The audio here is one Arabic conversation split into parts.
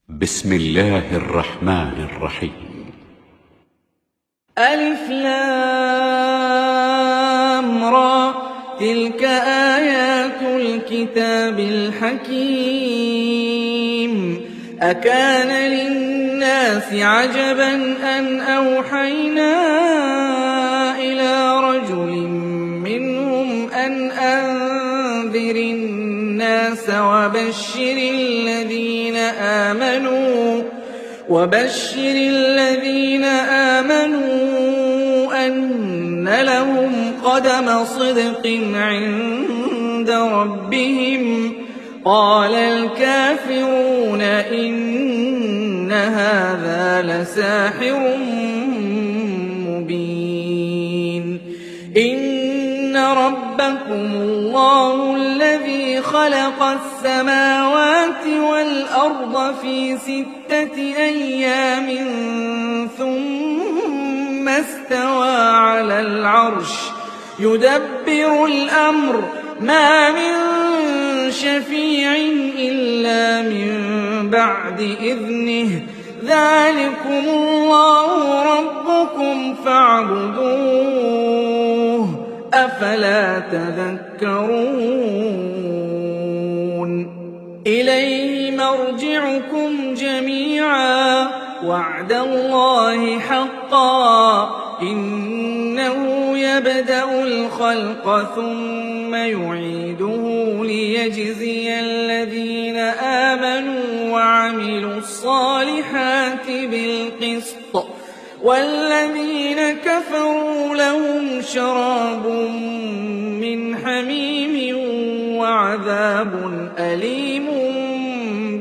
بسم الله الرحمن الرحيم. ألف لام را، تلك آيات الكتاب الحكيم. أكان للناس عجبا أن أوحينا إلى رجل منهم أن أنذر الناس وبشر الذين آمنوا أن لهم قدم صدق عند ربهم. قال الكافرون إن هذا لساحر مبين. إن ربكم الله الذي خلق السماوات والأرض في 6 أيام ثم استوى على العرش يدبر الأمر ما من شفيع إلا من بعد إذنه. ذلكم الله ربكم فاعبدوه أفلا تذكرون. إليه مرجعكم جميعا وعد الله حقا إنه يبدأ الخلق ثم يعيده ليجزي الذين آمنوا وعملوا الصالحات بالقسط والذين كفروا لهم شراب من حميم وعذاب أليم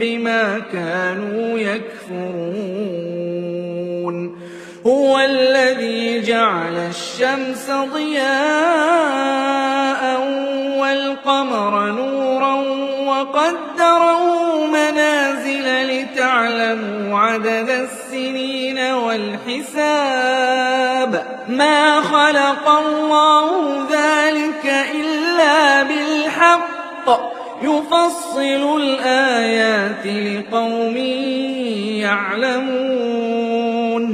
بما كانوا يكفرون. هو الذي جعل الشمس ضياء والقمر نورا وقدره منازل لتعلموا عدد السنين والحساب. ما خلق الله ذلك إلا بالحق يفصل الآيات لقوم يعلمون.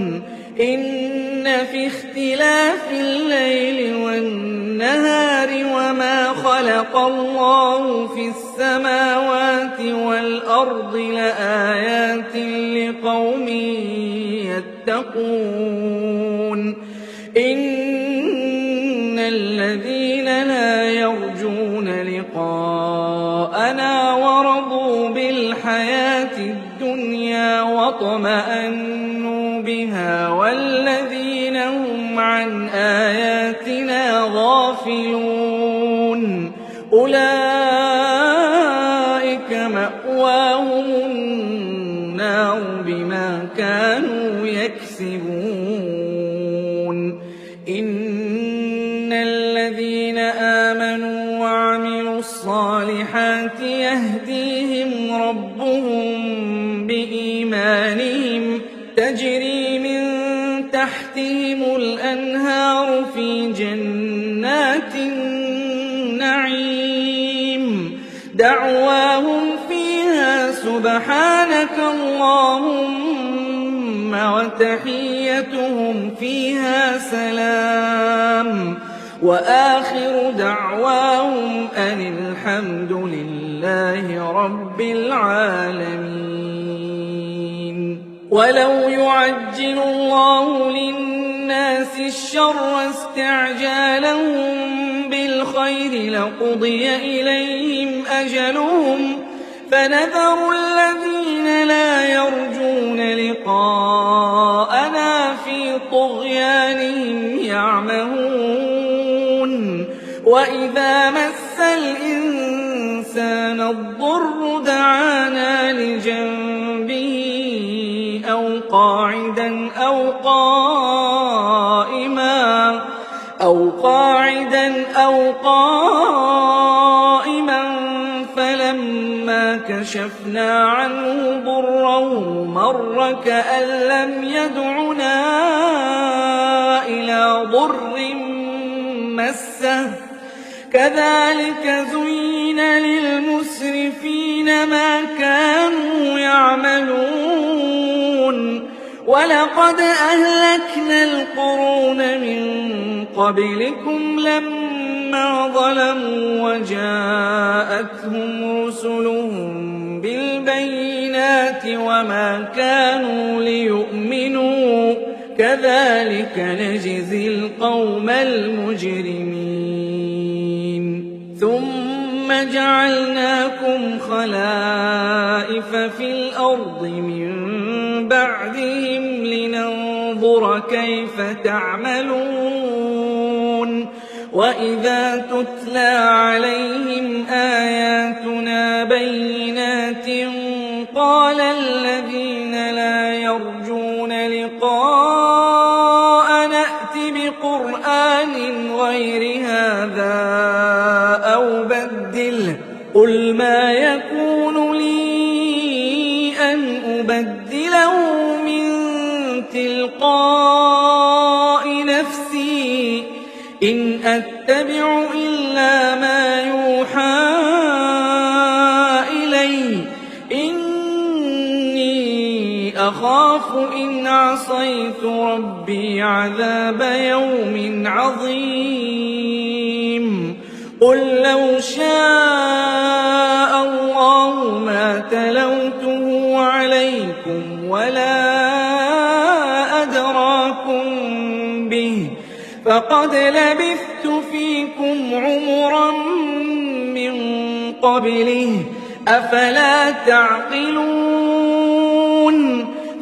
إن في اختلاف الليل والنهار وما خلق الله في السماوات والأرض لآيات لقوم يتقون. إن الذين لا يرجون لقاءنا ورضوا بالحياة الدنيا واطمأنوا بها والذين هم عن آياتنا غافلون أولئك مأواهم النار بما كانوا يكسبون. إن الذين آمنوا وعملوا الصالحات يهديهم ربهم بإيمانهم تجري من تحتهم الأنهار في جنات النعيم. دعواهم فيها سبحانك اللهم وتحيتهم فيها سلام وآخر دعواهم أن الحمد لله رب العالمين. ولو يعجل الله للناس الشر استعجالهم بالخير لقضي إليهم أجلهم فنذر الذين لا يرجون لقاءنا في طغيانهم يعمهون. وإذا مس الإنسان الضر دعانا لجنبه أو قاعدا أو قائما فلما كشفنا عنه ضره مر كأن لم يدعنا إلى ضر مسه. كذلك زين للمسرفين ما كانوا يعملون. وَلَقَدْ أَهْلَكْنَا الْقُرُونَ مِن قَبْلِكُمْ لَمَّا ظَلَمُوا وَجَاءَتْهُمْ رُسُلُهُم بِالْبَيِّنَاتِ وَمَا كَانُوا لِيُؤْمِنُوا ۚ كَذَٰلِكَ نَجْزِي الْقَوْمَ الْمُجْرِمِينَ ثُمَّ جَعَلْنَاكُمْ خَلَائِفَ فِي الْأَرْضِ مِن بَعْدِهِمْ لِنَنظُرَ كَيْفَ تَعْمَلُونَ وَإِذَا تُتْلَىٰ عَلَيْهِمْ آيَاتُنَا بَيِّنَاتٍ قَالَ الَّذِينَ لَا يَرْجُونَ لِقَاءَنَا ائْتِ بِقُرْآنٍ غَيْرِ هَٰذَا أَوْ بَدِّلْهُ ۚ قُلْ مَا يَكُونُ لِي أَنْ أُبَدِّلَهُ مِن تِلْقَاءِ نَفْسِي ۖ إِنْ أَتَّبِعُ إِلَّا مَا يُوحَىٰ إِلَيَّ ۖ إِنِّي أَخَافُ إِنْ عَصَيْتُ رَبِّي عَذَابَ يَوْمٍ عَظِيمٍ قُل لَّوْ شَاءَ اللَّهُ مَا تَلَوْتُهُ عَلَيْكُمْ وَلَا أَدْرَاكُم بِهِ ۖ فَقَدْ لَبِثْتُ فِيكُمْ عُمُرًا مِّن قَبْلِهِ ۚ أَفَلَا تَعْقِلُونَ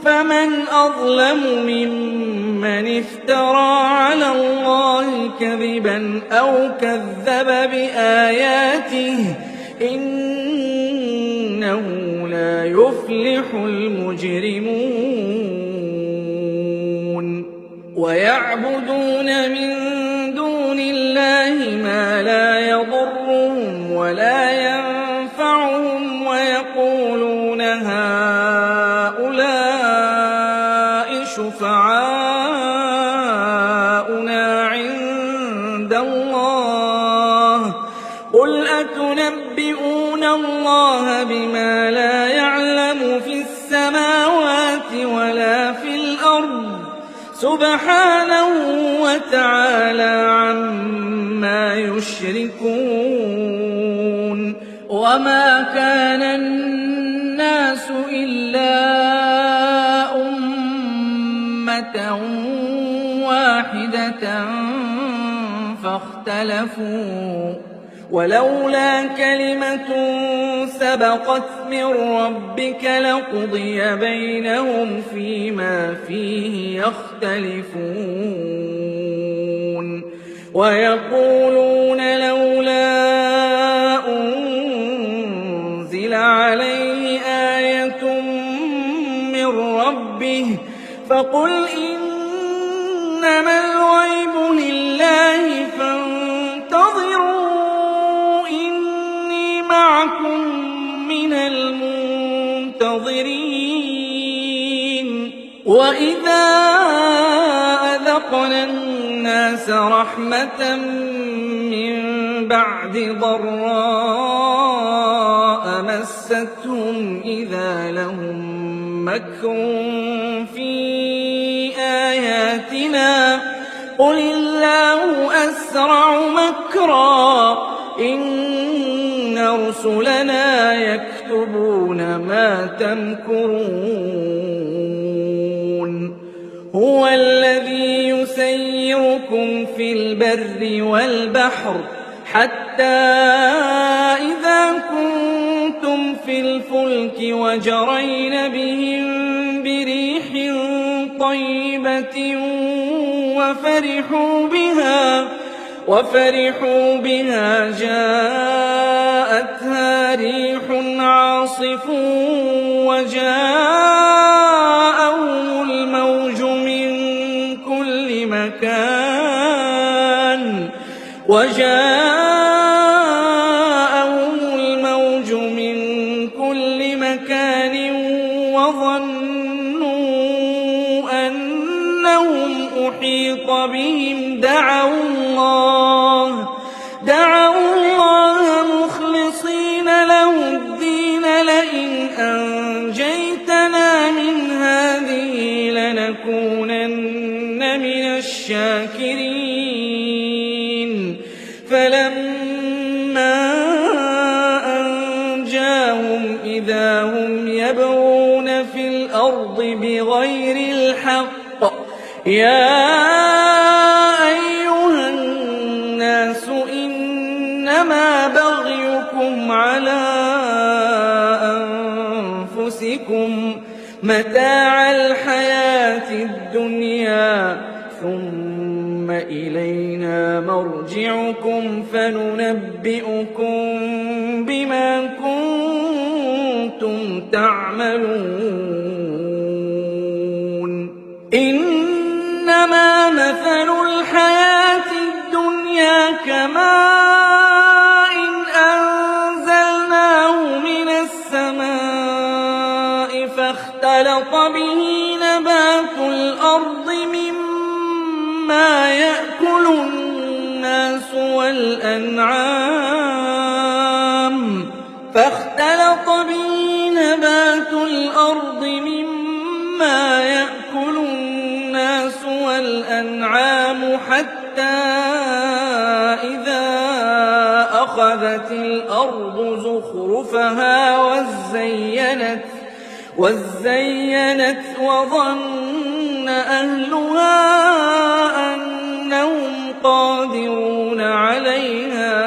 فَمَنْ أَظْلَمُ مِمَّنِ افْتَرَىٰ عَلَى اللَّهِ كَذِبًا أَوْ كَذَّبَ بِآيَاتِهِ ۚ إِنَّهُ لَا يُفْلِحُ الْمُجْرِمُونَ وَيَعْبُدُونَ مِن دُونِ اللَّهِ مَا لَا يَضُرُّهُمْ وَلَا يَنفَعُهُمْ وَيَقُولُونَ هَٰؤُلَاءِ شُفَعَاؤُنَا عِندَ اللَّهِ ۚ قُلْ أَتُنَبِّئُونَ اللَّهَ بِمَا لَا يَعْلَمُ فِي السَّمَاوَاتِ وَلَا فِي الْأَرْضِ ۚ سُبْحَانَهُ وَتَعَالَىٰ عَمَّا يُشْرِكُونَ وَمَا كَانَ النَّاسُ إِلَّا أُمَّةً وَاحِدَةً فَاخْتَلَفُوا ۚ وَلَوْلَا كَلِمَةٌ سَبَقَتْ مِن رَّبِّكَ لَقُضِيَ بَيْنَهُمْ فِيمَا فِيهِ يَخْتَلِفُونَ وَيَقُولُونَ لَوْلَا أُنزِلَ عَلَيْهِ آيَةٌ مِّن رَّبِّهِ ۖ فَقُلْ إِنَّمَا الْغَيْبُ لِلَّهِ فَانتَظِرُوا إِنِّي مَعَكُم مِّنَ الْمُنتَظِرِينَ وَإِذَا أَذَقْنَا النَّاسَ رَحْمَةً مِّن بَعْدِ ضَرَّاءَ مَسَّتْهُمْ إِذَا لَهُم مَّكْرٌ فِي آيَاتِنَا ۚ قُلِ اللَّهُ أَسْرَعُ مَكْرًا ۚ إِنَّ رُسُلَنَا يَكْتُبُونَ مَا تَمْكُرُونَ هُوَ الَّذِي يُسَيِّرُكُمْ فِي الْبَرِّ وَالْبَحْرِ حَتَّىٰ إِذَا كُنتُمْ فِي الْفُلْكِ وَجَرَيْنَ بِهِم بِرِيحٍ طَيِّبَةٍ وَفَرِحُوا بِهَا جَاءَتْهَا رِيحٌ عَاصِفٌ وَجَاءَهُمُ الْمَوْجُ مِن كُلِّ مَكَانٍ وَظَنُّوا أَنَّهُمْ أُحِيطَ بِهِمْ دَعَوُا اللَّهَ مُخْلِصِينَ لَهُ الدِّينَ لَئِنْ أَنجَيْتَنَا مِنْ هَٰذِهِ يبغون في الأرض بغير الحق يا أيها الناس إنما بغيكم على أنفسكم متاع الحياة الدنيا ثم إلينا مرجعكم فننبئكم بما كنتم تعملون إنما مثل الحياة الدنيا كماء أنزلناه من السماء فاختلط به نبات الأرض مما يأكل الناس والأنعام حتى إذا أخذت الأرض زخرفها وزينت وظن أهلها أنهم قادرون عليها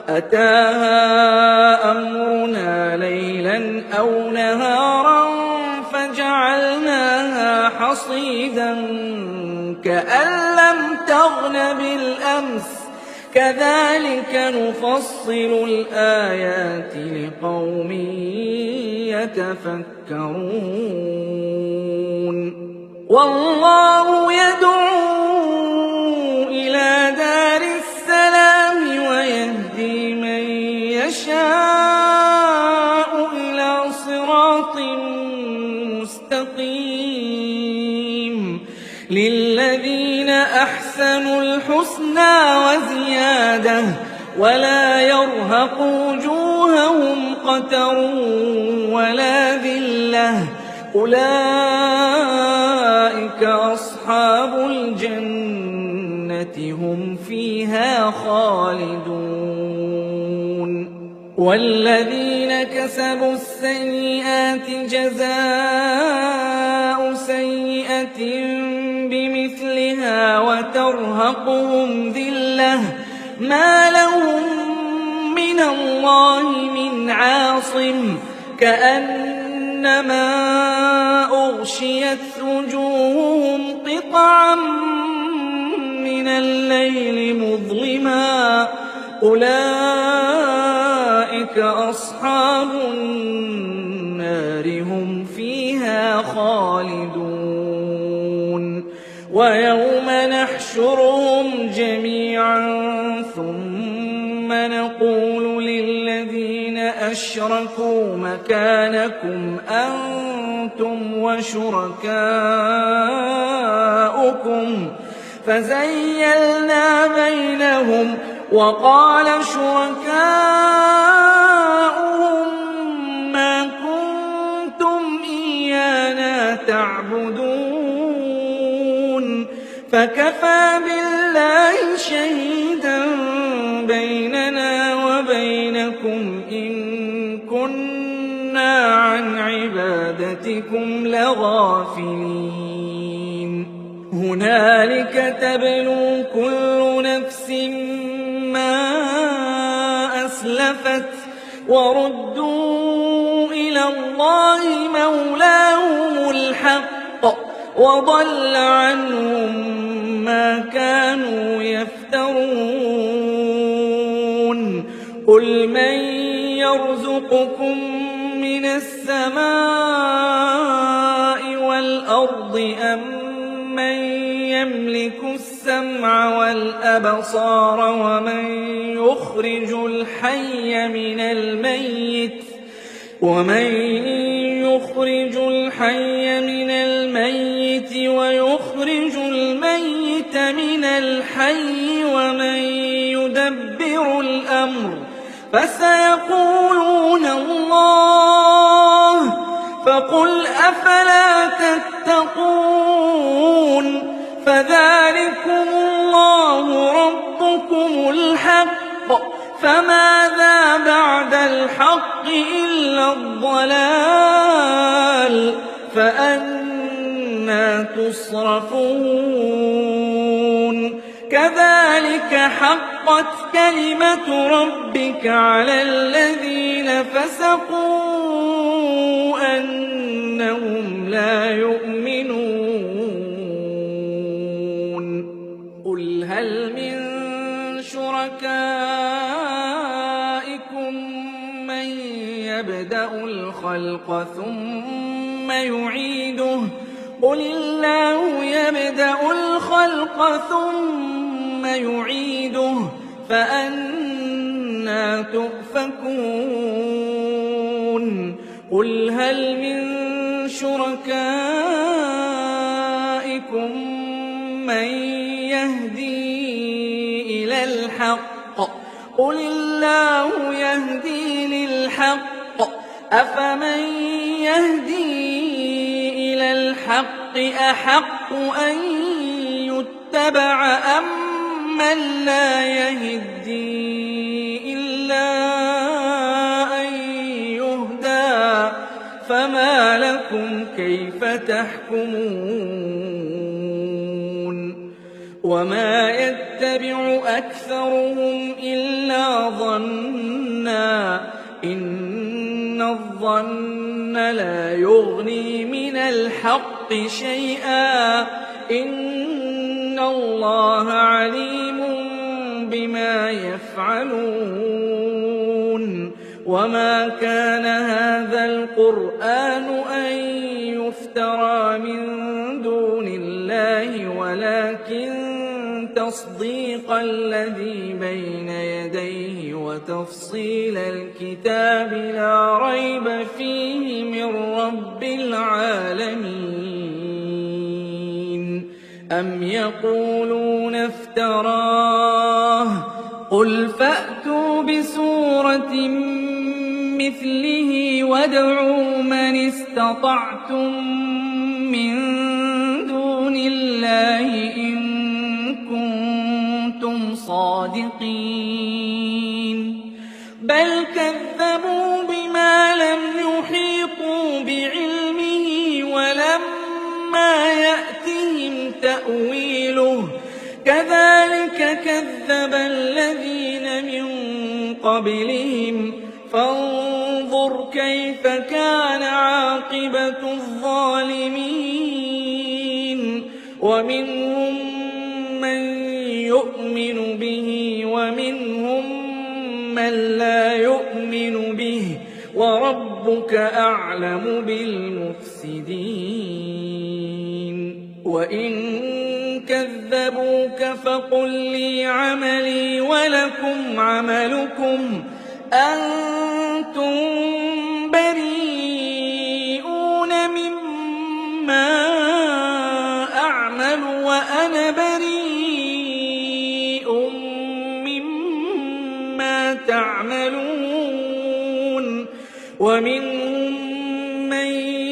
أتاها أمرنا ليلا أو نهارا فجعلناها حصيدا كأن لم تغن بالأمس كذلك نفصل الآيات لقوم يتفكرون والله يدعو إلى دار السلام ويهدي من يشاء إلى صراط مستقيم للذين أحسنوا الحسنى وزيادة ولا يرهق وجوههم قتر ولا ذلة أولئك أصحاب الجنة هم فيها خالدون والذين كسبوا السيئات جزاء سيئة بمثلها وترهقهم ذلة ما لهم من الله من عاصم كأنما أغشيت وجوههم قطعا من الليل مظلما أولئك أصحاب النار هم فيها خالدون ويوم نحشرهم جميعا ثم نقول للذين أشركوا مكانكم أنتم وشركاؤكم فزيلنا بينهم وقال شركاؤهم ما كنتم إيانا تعبدون فكفى بالله شهيدا بيننا وبينكم إن كنا عن عبادتكم لغافلين هنالك تبلو كل نفس ما أسلفت وردوا إلى الله مولاهم الحق وضل عنهم ما كانوا يفترون قل من يرزقكم من السماء والأرض أم من يملك السمع والأبصار ومن يخرج الحي من الميت ويخرج الميت من الحي ومن يدبر الأمر فسيقولون الله فقل أفلا تتقون فذلكم الله ربكم الحق فماذا الحق إلا الضلال فأنى تصرفون كذلك حقت كلمة ربك على الذين فسقوا أنهم لا يؤمنون قل هل من شركائكم من يبدأ الخلق ثم يعيده قل الله يبدأ الخلق ثم يعيده فأنى تؤفكون قل هل من شركائكم من يهدي إلى الحق قل الله يهدي للحق أفمن يهدي إلى الحق أحق أن يتبع أم من لا يهدي إلا أن يهدى فما لكم كيف تحكمون وما يتبع أكثرهم إلا ظنا إن الظن لا يغني من الحق شيئا إن الله عليم بما يفعلون وما كان هذا القرآن أن يفترى من دون الله ولكن تصديق الذي بين يديه وتفصيل الكتاب لا ريب فيه من رب العالمين أم يقولون افتراه قل فأتوا بسورة مثله وادعوا من استطعتم من دون الله إن كنتم صادقين بل كذبوا بما لم يحيطوا بعلمه ولما يأتهم تأويله كذلك كذب الذين من قبلهم فانظر كيف كان عاقبة الظالمين ومنهم من يؤمن به ومنهم من لا يؤمن به وربك أعلم بالمفسدين وإن كذبوك فقل لي عملي ولكم عملكم أنتم بريئون مما أعمل وأنا بريء مما تعملون ومنهم من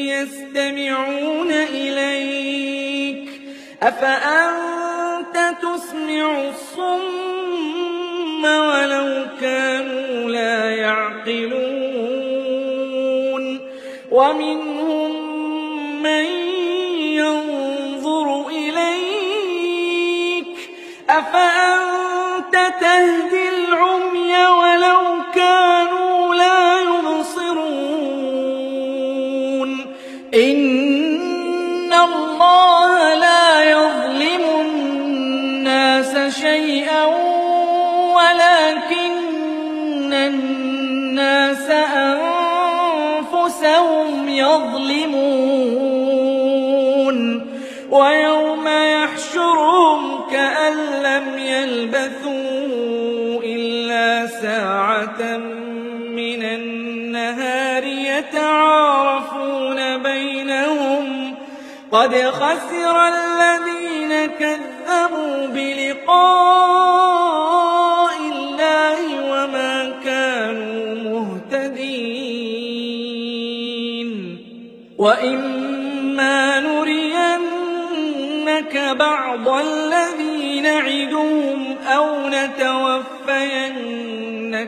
يستمعون إليك أفأنت تسمع الصم ولو كانوا لا يعقلون ومنهم من ينظر إليك أفأنت تهدي العمي ولو كانوا لا يبصرون إن الله لا يظلم الناس شيئا ولكن الناس أنفسهم يظلمون ويوم يحشرهم كأن لم يلبثوا إلا ساعة من النهار يتعارفون بينهم قد خسر الذين كذبوا بلقاء الله وما كانوا مهتدين وإما نرينك بعض الذي نعدهم أو نتوفينك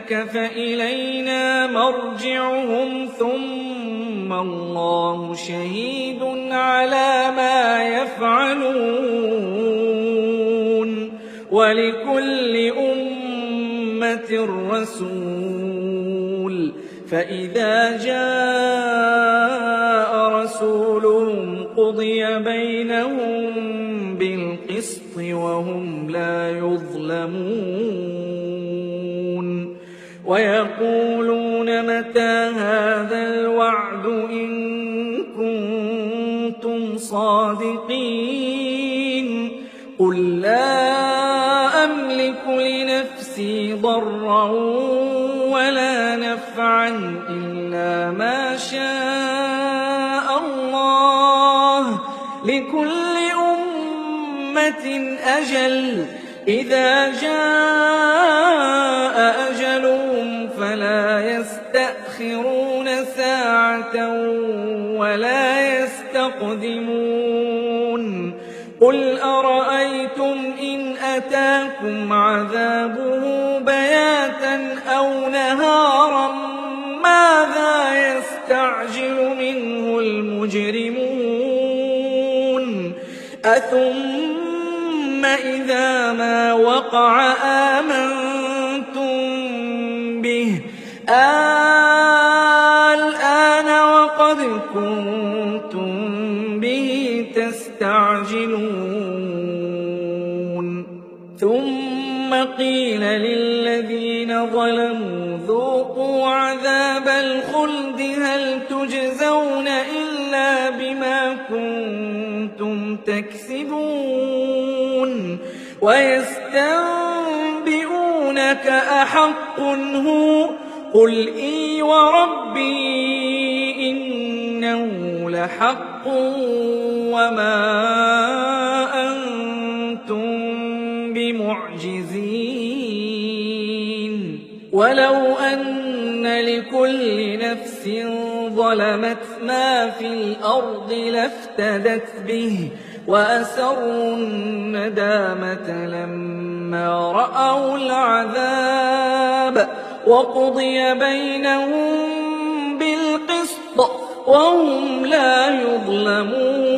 ذلك فإلينا مرجعهم ثم الله شهيد على ما يفعلون ولكل أمة رسول فإذا جاء رسولهم قضي بينهم بالقسط وهم لا يظلمون ويقولون متى هذا الوعد إن كنتم صادقين قل لا أملك لنفسي ضرا ولا نفعا إلا ما شاء الله لكل أمة أجل إذا جاء أجلهم فلا يستأخرون ساعة ولا يستقدمون قل أرأيتم إن أتاكم عذابه بياتا أو نهارا ماذا يستعجل منه المجرمون أثم إذا ما وقع آمنتم به الآن وقد كنتم به تستعجلون ثم قيل للذين ظلموا ذوقوا عذاب الخلد هل تجزون إلا بما كنتم تكسبون ويستنبئونك أحق هو قل إي وربي إنه لحق وما أنتم بمعجزين ولو أن لكل نفس ظلمت ما في الأرض لافتدت به وأسروا الندامة لما رأوا العذاب وقضي بينهم بالقسط وهم لا يظلمون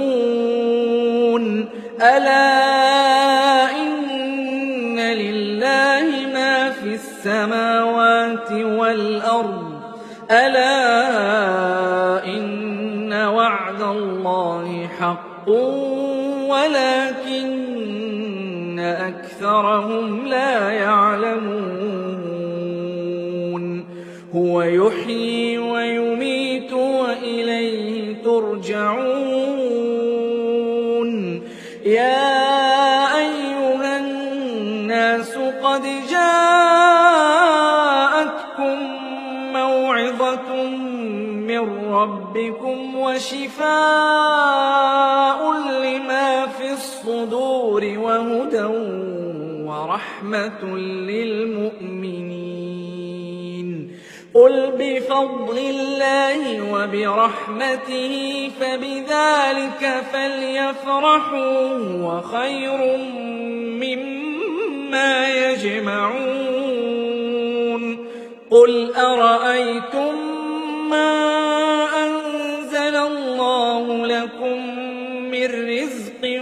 ألا إن لله ما في السماوات والأرض ألا إن وعد الله حق ولكن أكثرهم لا يعلمون هو يحيي ويميت وإليه ترجعون يا أيها الناس قد جاءتكم موعظة من ربكم وشفاء لما في الصدور وهدى ورحمة للمؤمنين قل بفضل الله وبرحمته فبذلك فليفرحوا هو خير مما يجمعون قل أرأيتم ما أنزل الله لكم من رزق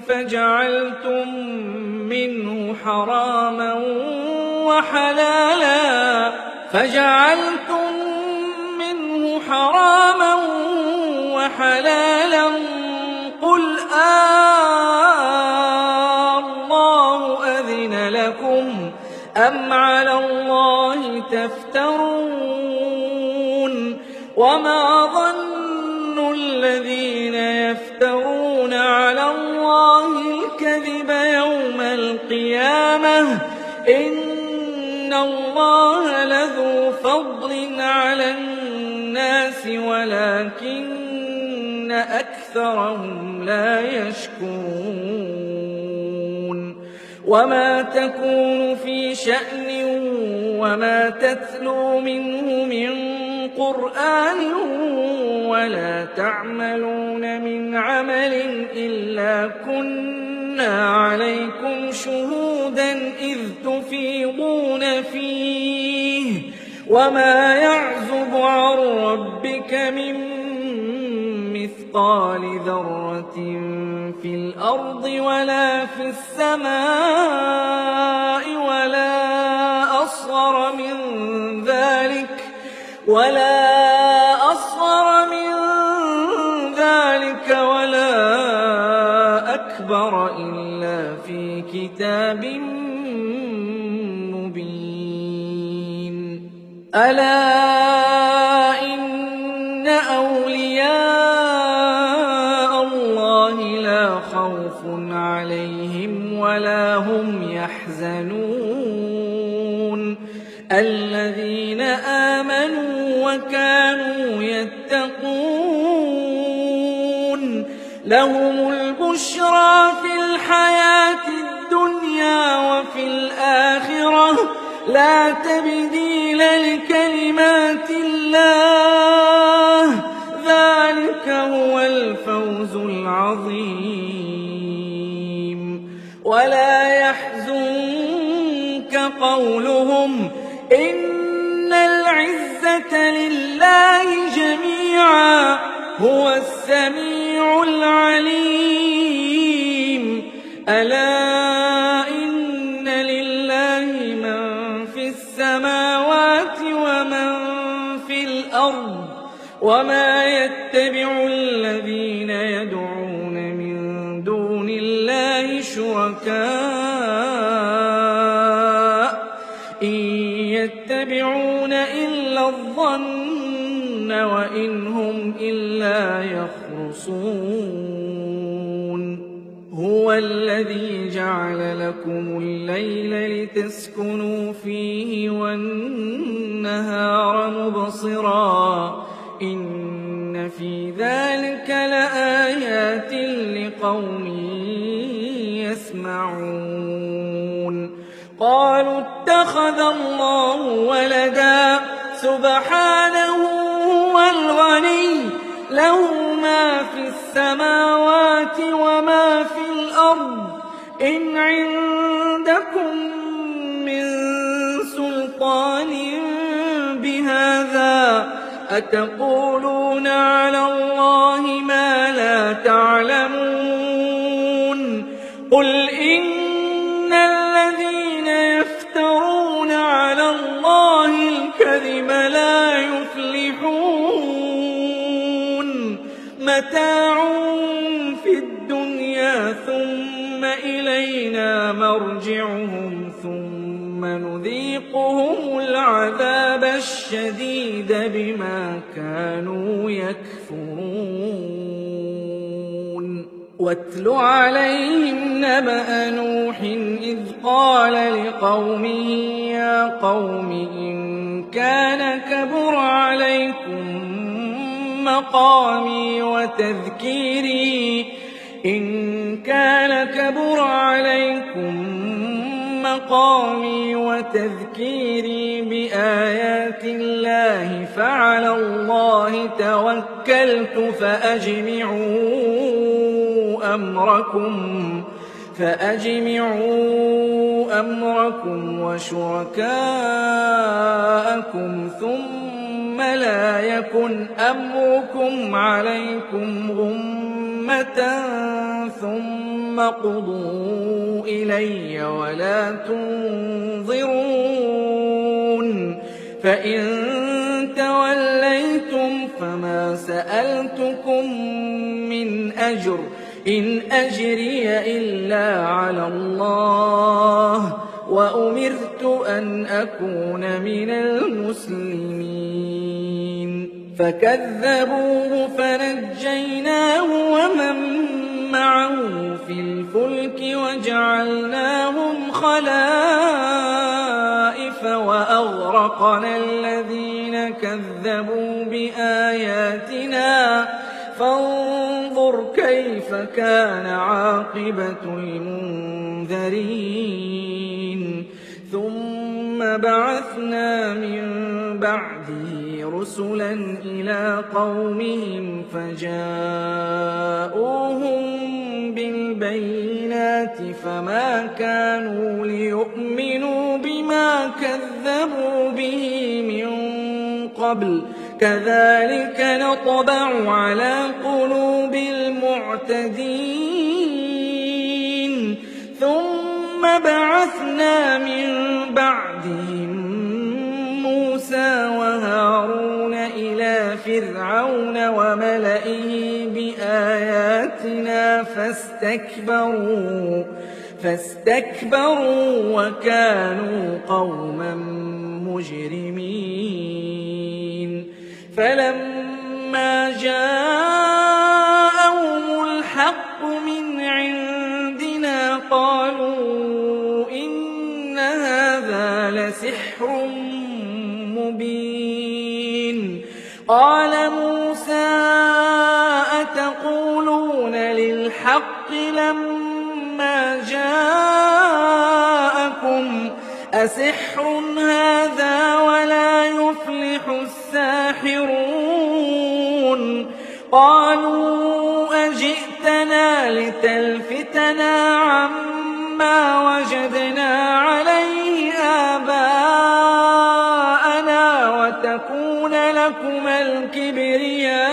فجعلتم منه حراما وحلالا قل الله أذن لكم أم على الله تفترون وما ظن الذين يفترون على الله الكذب يوم القيامة إن الله لذو فضل على الناس ولكن أكثرهم لا يشكرون وما تكون في شأن وما تتلو منه من قرآن ولا تعملون من عمل إلا كنا عليكم شهودا إذ تفيضون فيه وما يعزب عن ربك من مثقال ذرة في الأرض ولا في السماء ولا أصغر من ذلك ولا أكبر إلا في كتاب مبين ألا إن أولياء الله لا خوف عليهم ولا هم يحزنون الذين آمنوا وكانوا يتقون لهم البشرى في الحياة الدنيا وفي الآخرة لا تبديل لكلمات الله ذلك هو الفوز العظيم ولا يحزنك قولهم إن العزة لله جميعا هو السميع العليم ألا إن لله من في السماوات ومن في الأرض وما يتبع الذين يدعون من دون الله شركاء إن يتبعون إلا الظن وإن هم إلا يخرصون هو الذي جعل لكم الليل لتسكنوا فيه والنهار مبصرا إن في ذلك لآيات لقوم يسمعون قالوا اتخذ الله ولدا سبحانه هو الغني له ما في السماوات وما في الأرض إن عندكم من سلطان بهذا أتقولون على الله ما لا تعلمون قل إن الذين يفترون على الله الكذب لا يفلحون متاع في الدنيا ثم إلينا مرجعهم ثم نذيقهم العذاب الشديد بما كانوا يكفرون واتل عليهم نبأ نوح إذ قال لقومه يا قوم إن كان كبر عليكم مقامي وتذكيري بآيات الله فعلى الله توكلت فأجمعوا أمركم وشركاءكم ثم لا يكن أمركم عليكم غمة ثم قضوا إلي ولا تنظرون فإن توليتم فما سألتكم من أجر إن أجري إلا على الله وأمرت أن أكون من المسلمين فكذبوه فنجيناه ومن معه في الفلك وجعلناهم خلائف وأغرقنا الذين كذبوا بآياتنا فانظر كيف كان عاقبة المنذرين ثم بعثنا من بعده رسلا إلى قومهم فجاءوهم بالبينات فما كانوا ليؤمنوا بما كذبوا به من قبل كذلك نطبع على قلوب المعتدين ثم بعثنا من بعدهم موسى وهارون إلى فرعون وملئه بآياتنا فاستكبروا وكانوا قوما مجرمين فلما جاءهم الحق من عندنا قالوا إن هذا لسحر مبين قال موسى أتقولون للحق لما جاءكم أسحر هذا ولا يفلح الساحرون قالوا أجئتنا لتلفتنا عما وجدنا عليه آباءنا وتكون لكما الكبرياء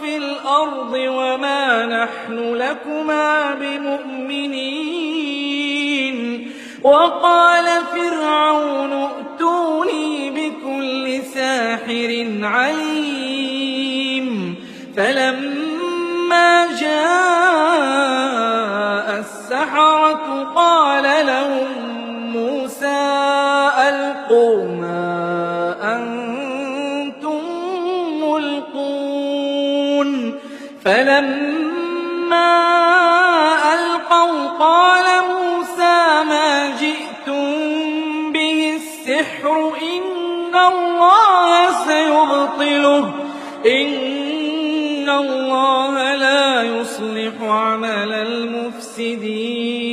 في الأرض وما نحن لكما بمؤمنين وقال فرعون ائتوني بكل ساحر عليم فلما جاء السحرة قال لهم موسى ألقوا ما أنتم ملقون فلما ألقوا قال موسى ما جئتم به السحر إن الله سيبطله إن الله لا يصلح عمل المفسدين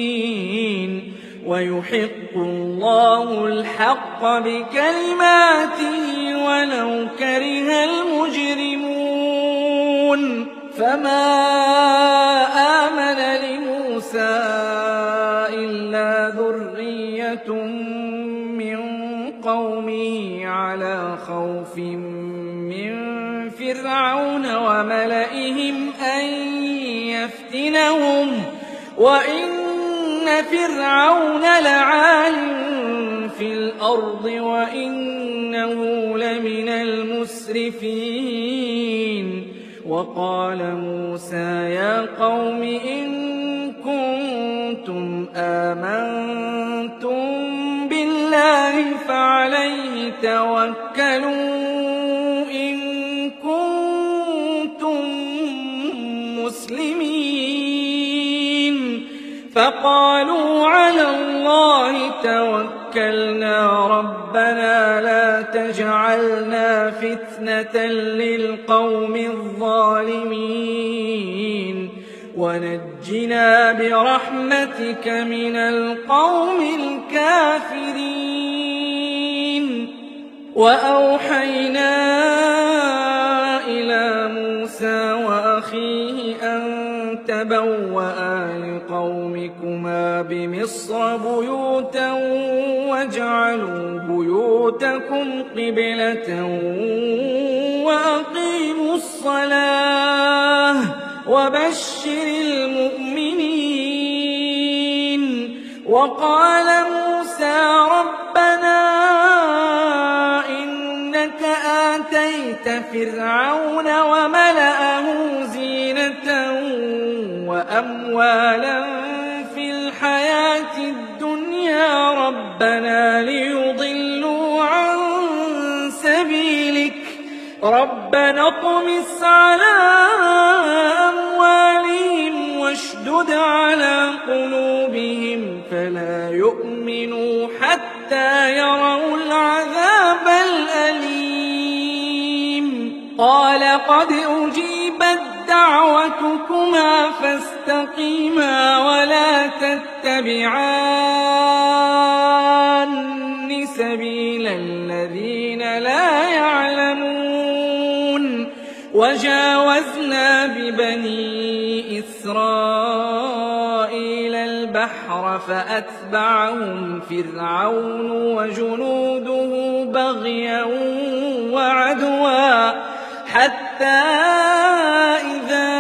ويحق الله الحق بكلماته ولو كره المجرمون فما آمن لموسى إلا ذرية من قومه على خوف من فرعون وملئهم أن يفتنهم وإن فرعون لعال في الأرض وإنه لمن المسرفين وقال موسى يا قوم إن كنتم آمنتم بالله فعليه توكلوا إن كنتم مسلمين فقالوا على الله توكلنا ربنا لا تجعلنا فتنة للقوم الظالمين ونجنا برحمتك من القوم الكافرين وأوحينا إلى موسى وأخيه أن تبوأ لقومكما بمصر بيوتا واجعلوا بيوتكم قبلة وأقيموا الصلاة وبشر المؤمنين وقال موسى ربنا إنك آتيت فرعون وملأه زينة وأموالا في الحياة الدنيا ربنا ليضلوا عن سبيلك ربنا اطمس على أموالهم واشدد على قلوبهم فلا يؤمنوا حتى يروا العذاب الأليم قال قد أجيبت دعوتكما فاستقيما ولا تتبعان سبيل الذين لا يعلمون وجاوزنا ببني إسرائيل البحر البحر فأتبعهم فرعون وجنوده بغيا وعدوا حتى إذا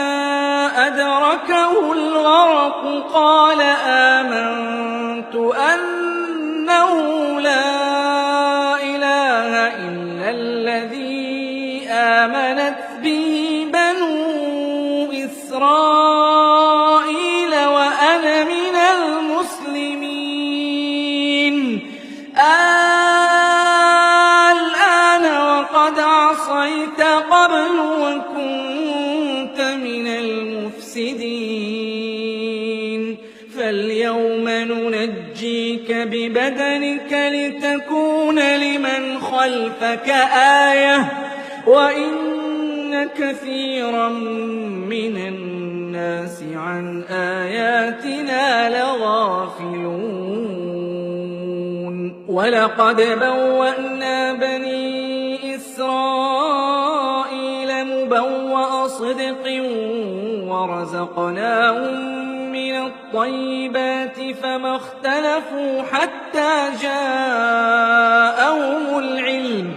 أدركه الغرق قال آمنت أنه لا إله إلا الذي آمنت به بنو إسرائيل وأنا من المسلمين الآن وقد عصيت قبل وكنت من المفسدين فاليوم ننجيك ببدنك لتكون لمن خلفك آية وإن كثيرا من الناس عن آياتنا لغافلون ولقد بوأنا بني إسرائيل مبوأ صدق ورزقناهم من الطيبات فما اختلفوا حتى جاءهم العلم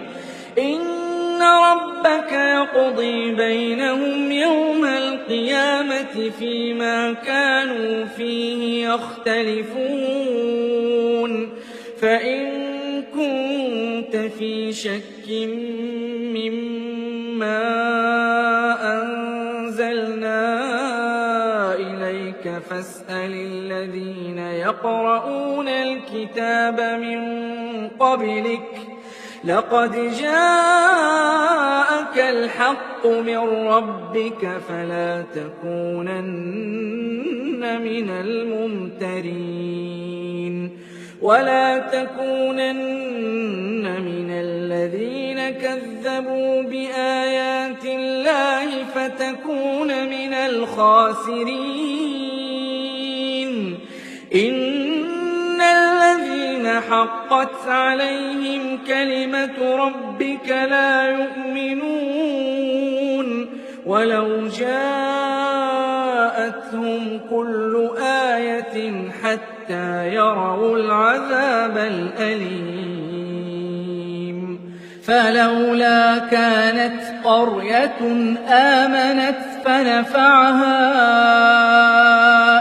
إن ربك يقضي بينهم يوم القيامة فيما كانوا فيه يختلفون فإن كنت في شك مما أنزلنا إليك فاسأل الذين يقرؤون الكتاب من قبلك لقد جاءك الحق من ربك فلا تكونن من الممترين ولا تكونن من الذين كذبوا بآيات الله فتكون من الخاسرين إن الذين حقت عليهم كلمة ربك لا يؤمنون ولو جاءتهم كل آية حتى يروا العذاب الأليم فلولا كانت قرية آمنت فنفعها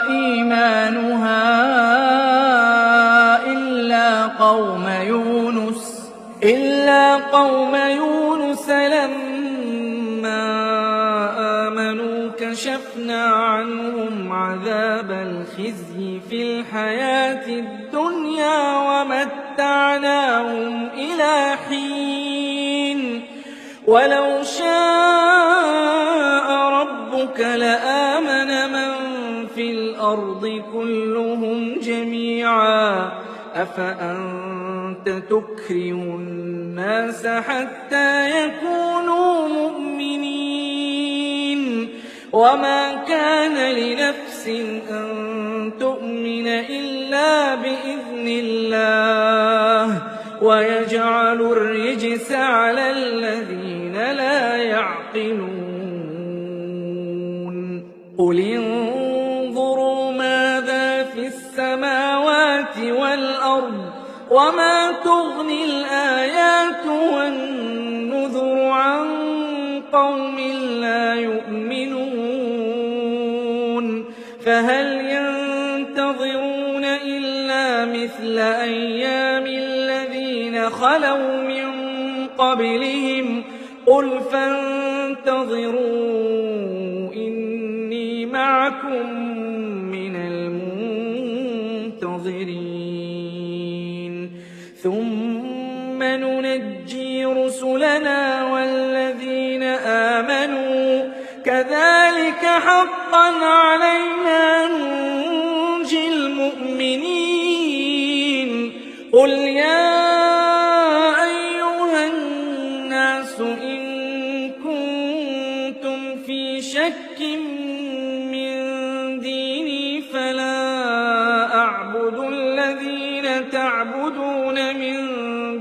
إيمانها إلا قوم يونس لما آمنوا كشفنا عنهم عذاب الخزي في الحياة الدنيا ومتعناهم إلى حين ولو شاء ربك لآمن من في الأرض كلهم جميعا أفأنت تكره الناس حتى يكونوا مؤمنين وما كان لنفس أن تؤمن إلا بإذن الله ويجعل الرجس على الذين لا يعقلون قل انظروا ماذا في السماوات والأرض وما تغني الآيات والنذر عن قوم لا يؤمنون فهل ينتظرون إلا مثل أيام الذين خلوا من قبلهم قل فانتظروا إني معكم من المنتظرين ثم ننجي رسلنا والذين آمنوا كذلك حقا علينا ننجي المؤمنين قل يا أيها الناس إن كنتم في شك من ديني فلا أعبد الذين تعبدون من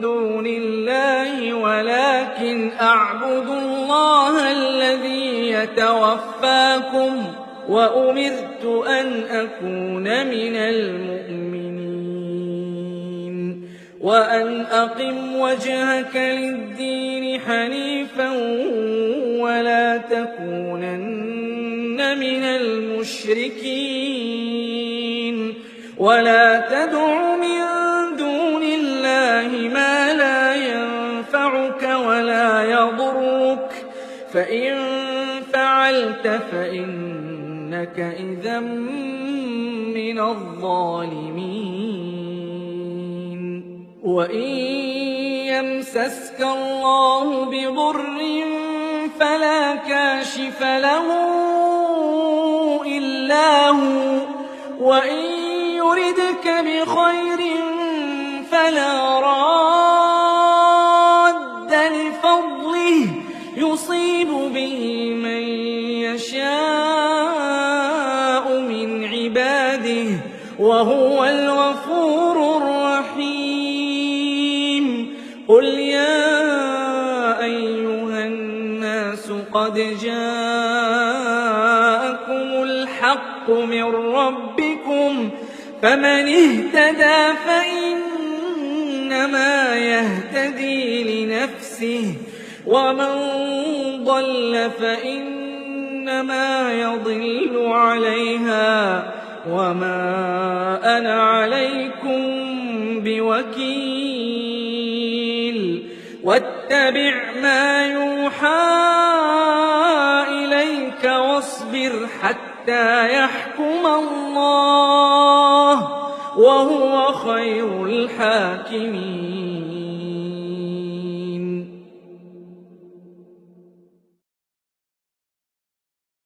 دون الله ولكن أعبد الله الذي يتوفاكم وأمرت أن أكون من المؤمنين وأن أقم وجهك للدين حنيفا ولا تكونن من المشركين ولا تدع من دون الله ما لا ينفعك ولا يضرك فإن فعلت فإنك إذا من الظالمين وإن يمسسك الله بضر فلا كاشف له إلا هو وإن يردك بخير فلا راد لفضله يصيب به من يشاء من عباده وهو الغفور الرحيم قل يا أيها الناس قد جاءكم الحق من ربكم فمن اهتدى فإنما يهتدي لنفسه ومن ضل فإنما يضل عليها وما أنا عليكم بوكيل واتبع ما يوحى إليك واصبر حتى يحكم الله وهو خير الحاكمين